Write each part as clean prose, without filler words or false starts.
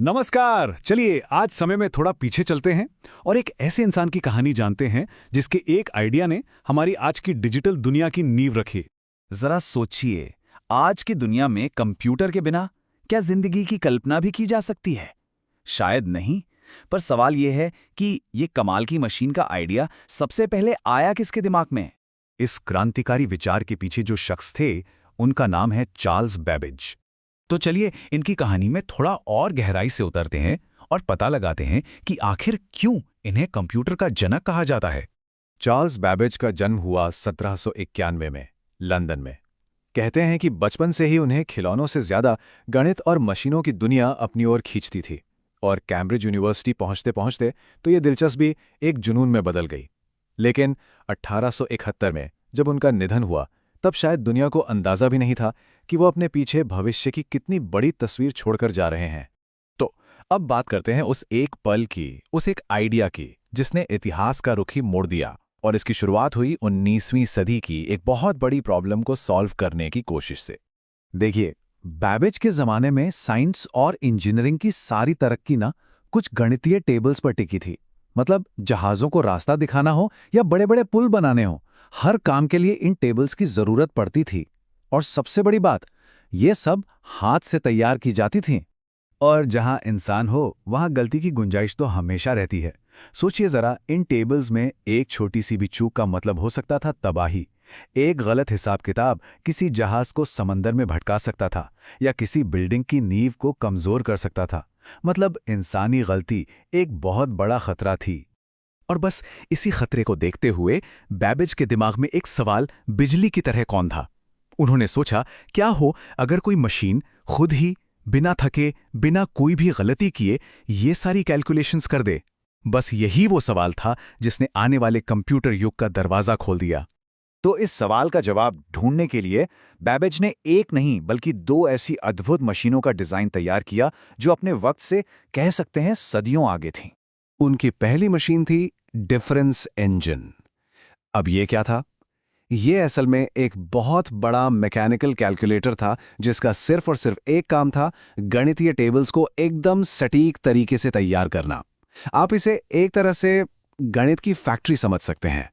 नमस्कार। चलिए आज समय में थोड़ा पीछे चलते हैं और एक ऐसे इंसान की कहानी जानते हैं जिसके एक आइडिया ने हमारी आज की डिजिटल दुनिया की नींव रखी। जरा सोचिए, आज की दुनिया में कंप्यूटर के बिना क्या जिंदगी की कल्पना भी की जा सकती है? शायद नहीं। पर सवाल यह है कि ये कमाल की मशीन का आइडिया सबसे पहले आया किसके दिमाग में? इस क्रांतिकारी विचार के पीछे जो शख्स थे उनका नाम है चार्ल्स बेबेज। तो चलिए इनकी कहानी में थोड़ा और गहराई से उतरते हैं और पता लगाते हैं कि आखिर क्यों इन्हें कंप्यूटर का जनक कहा जाता है। चार्ल्स बेबेज का जन्म हुआ 1791 में लंदन में। कहते हैं कि बचपन से ही उन्हें खिलौनों से ज्यादा गणित और मशीनों की दुनिया अपनी ओर खींचती थी और कैम्ब्रिज यूनिवर्सिटी पहुंचते पहुंचते तो ये दिलचस्पी एक जुनून में बदल गई। लेकिन 1871 में जब उनका निधन हुआ तब शायद दुनिया को अंदाजा भी नहीं था कि वो अपने पीछे भविष्य की कितनी बड़ी तस्वीर छोड़कर जा रहे हैं। तो अब बात करते हैं उस एक पल की, उस एक आइडिया की जिसने इतिहास का रुख ही मोड़ दिया। और इसकी शुरुआत हुई 19वीं सदी की एक बहुत बड़ी प्रॉब्लम को सॉल्व करने की कोशिश से। देखिए, बेबेज के ज़माने में साइंस और इंजीनियरिंग की सारी तरक्की ना कुछ गणितीय टेबल्स पर टिकी थी। मतलब जहाज़ों को रास्ता दिखाना हो या बड़े बड़े पुल बनाने हो, हर काम के लिए इन टेबल्स की ज़रूरत पड़ती थी। और सबसे बड़ी बात, ये सब हाथ से तैयार की जाती थीं। और जहां इंसान हो वहां गलती की गुंजाइश तो हमेशा रहती है। सोचिए जरा, इन टेबल्स में एक छोटी सी भी चूक का मतलब हो सकता था तबाही। एक गलत हिसाब किताब किसी जहाज को समंदर में भटका सकता था या किसी बिल्डिंग की नींव को कमजोर कर सकता था। मतलब इंसानी गलती एक बहुत बड़ा खतरा थी। और बस इसी खतरे को देखते हुए बेबेज के दिमाग में एक सवाल बिजली की तरह कौन था। उन्होंने सोचा, क्या हो अगर कोई मशीन खुद ही बिना थके, बिना कोई भी गलती किए ये सारी कैलकुलेशंस कर दे। बस यही वो सवाल था जिसने आने वाले कंप्यूटर युग का दरवाजा खोल दिया। तो इस सवाल का जवाब ढूंढने के लिए बेबेज ने एक नहीं बल्कि दो ऐसी अद्भुत मशीनों का डिजाइन तैयार किया जो अपने वक्त से कह सकते हैं सदियों आगे थीं। उनकी पहली मशीन थी डिफरेंस इंजन। अब ये क्या था? ये असल में एक बहुत बड़ा मैकेनिकल कैलकुलेटर था जिसका सिर्फ और सिर्फ एक काम था, गणितीय टेबल्स को एकदम सटीक तरीके से तैयार करना। आप इसे एक तरह से गणित की फैक्ट्री समझ सकते हैं।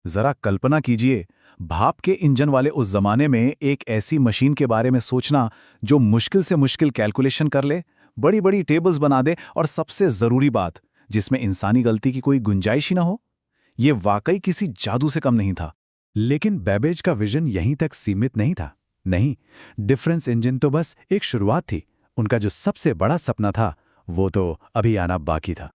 जरा कल्पना कीजिए, भाप के इंजन वाले उस जमाने में एक ऐसी मशीन के बारे में सोचना जो मुश्किल से मुश्किल कैलकुलेशन कर ले, बड़ी बड़ी टेबल्स बना दे और सबसे जरूरी बात, जिसमें इंसानी गलती की कोई गुंजाइश ही ना हो। ये वाकई किसी जादू से कम नहीं था। लेकिन बेबेज का विजन यहीं तक सीमित नहीं था। नहीं, डिफरेंस इंजन तो बस एक शुरुआत थी। उनका जो सबसे बड़ा सपना था वो तो अभी आना बाकी था।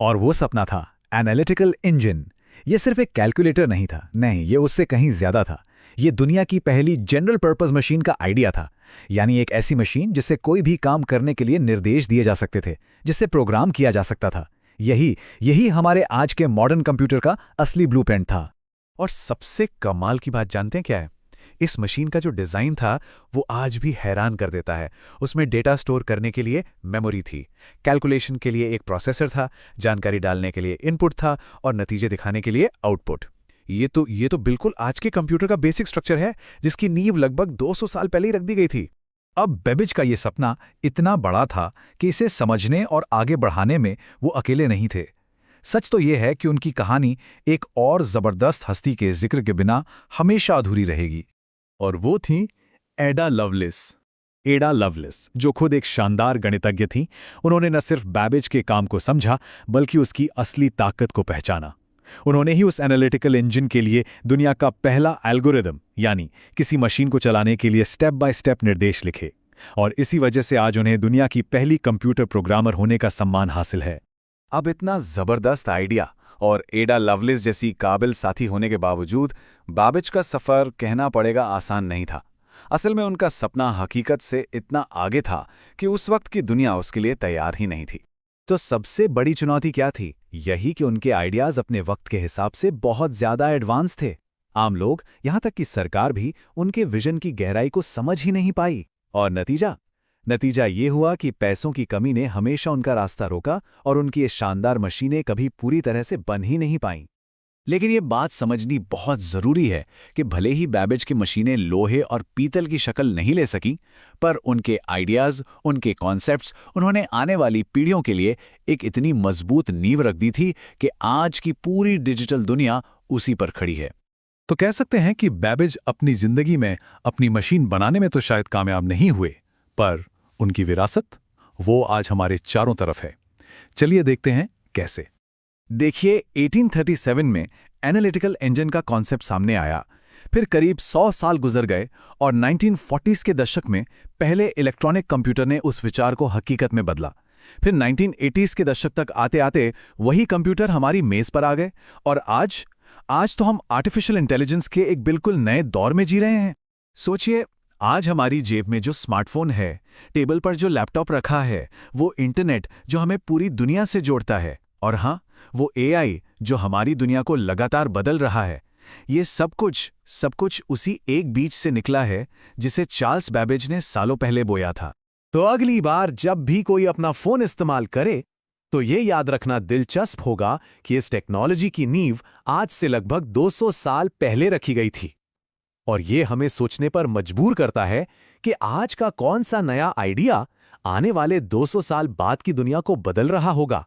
और वो सपना था एनालिटिकल इंजन। ये सिर्फ एक कैलकुलेटर नहीं था, नहीं, ये उससे कहीं ज्यादा था। ये दुनिया की पहली जनरल पर्पस मशीन का आइडिया था। यानी एक ऐसी मशीन जिससे कोई भी काम करने के लिए निर्देश दिए जा सकते थे, जिससे प्रोग्राम किया जा सकता था। यही यही हमारे आज के मॉडर्न कंप्यूटर का असली ब्लूप्रिंट था। और सबसे कमाल की बात जानते हैं क्या है? इस मशीन का जो डिज़ाइन था वो आज भी हैरान कर देता है। उसमें डेटा स्टोर करने के लिए मेमोरी थी, कैलकुलेशन के लिए एक प्रोसेसर था, जानकारी डालने के लिए इनपुट था और नतीजे दिखाने के लिए आउटपुट। ये तो बिल्कुल आज के कंप्यूटर का बेसिक स्ट्रक्चर है जिसकी नींव लगभग 200 साल पहले ही रख दी गई थी। अब बेबेज का ये सपना इतना बड़ा था कि इसे समझने और आगे बढ़ाने में वो अकेले नहीं थे। सच तो यह है कि उनकी कहानी एक और जबरदस्त हस्ती के जिक्र के बिना हमेशा अधूरी रहेगी। और वो थी एडा लवलेस। एडा लवलेस, जो खुद एक शानदार गणितज्ञ थीं, उन्होंने न सिर्फ बेबेज के काम को समझा बल्कि उसकी असली ताकत को पहचाना। उन्होंने ही उस एनालिटिकल इंजन के लिए दुनिया का पहला एल्गोरिदम, यानी किसी मशीन को चलाने के लिए स्टेप बाय स्टेप निर्देश लिखे। और इसी वजह से आज उन्हें दुनिया की पहली कंप्यूटर प्रोग्रामर होने का सम्मान हासिल है। अब इतना जबरदस्त आइडिया और एडा लवलेस जैसी काबिल साथी होने के बावजूद बेबेज का सफर कहना पड़ेगा आसान नहीं था। असल में उनका सपना हकीकत से इतना आगे था कि उस वक्त की दुनिया उसके लिए तैयार ही नहीं थी। तो सबसे बड़ी चुनौती क्या थी? यही कि उनके आइडियाज अपने वक्त के हिसाब से बहुत ज्यादा एडवांस थे। आम लोग, यहां तक कि सरकार भी उनके विजन की गहराई को समझ ही नहीं पाई। और नतीजा ये हुआ कि पैसों की कमी ने हमेशा उनका रास्ता रोका और उनकी ये शानदार मशीनें कभी पूरी तरह से बन ही नहीं पाईं। लेकिन ये बात समझनी बहुत ज़रूरी है कि भले ही बैबेज की मशीनें लोहे और पीतल की शक्ल नहीं ले सकीं, पर उनके आइडियाज़, उनके कॉन्सेप्ट्स उन्होंने आने वाली पीढ़ियों के लिए एक इतनी मजबूत नींव रख दी थी कि आज की पूरी डिजिटल दुनिया उसी पर खड़ी है। तो कह सकते हैं कि बैबेज अपनी जिंदगी में अपनी मशीन बनाने में तो शायद कामयाब नहीं हुए, पर उनकी विरासत वो आज हमारे चारों तरफ है। चलिए देखते हैं कैसे। देखिए, 1837 में एनालिटिकल इंजन का कॉन्सेप्ट सामने आया। फिर करीब 100 साल गुजर गए और 1940s के दशक में पहले इलेक्ट्रॉनिक कंप्यूटर ने उस विचार को हकीकत में बदला। फिर 1980s के दशक तक आते आते वही कंप्यूटर हमारी मेज पर आ गए और आज तो हम आर्टिफिशियल इंटेलिजेंस के एक बिल्कुल नए दौर में जी रहे हैं। सोचिए, आज हमारी जेब में जो स्मार्टफोन है, टेबल पर जो लैपटॉप रखा है, वो इंटरनेट जो हमें पूरी दुनिया से जोड़ता है, और हाँ, वो एआई जो हमारी दुनिया को लगातार बदल रहा है, ये सब कुछ उसी एक बीज से निकला है जिसे चार्ल्स बैबेज ने सालों पहले बोया था। तो अगली बार जब भी कोई अपना फोन इस्तेमाल करे, तो ये याद रखना दिलचस्प होगा कि इस टेक्नोलॉजी की नींव आज से लगभग 200 साल पहले रखी गई थी। और ये हमें सोचने पर मजबूर करता है कि आज का कौन सा नया आइडिया आने वाले 200 साल बाद की दुनिया को बदल रहा होगा।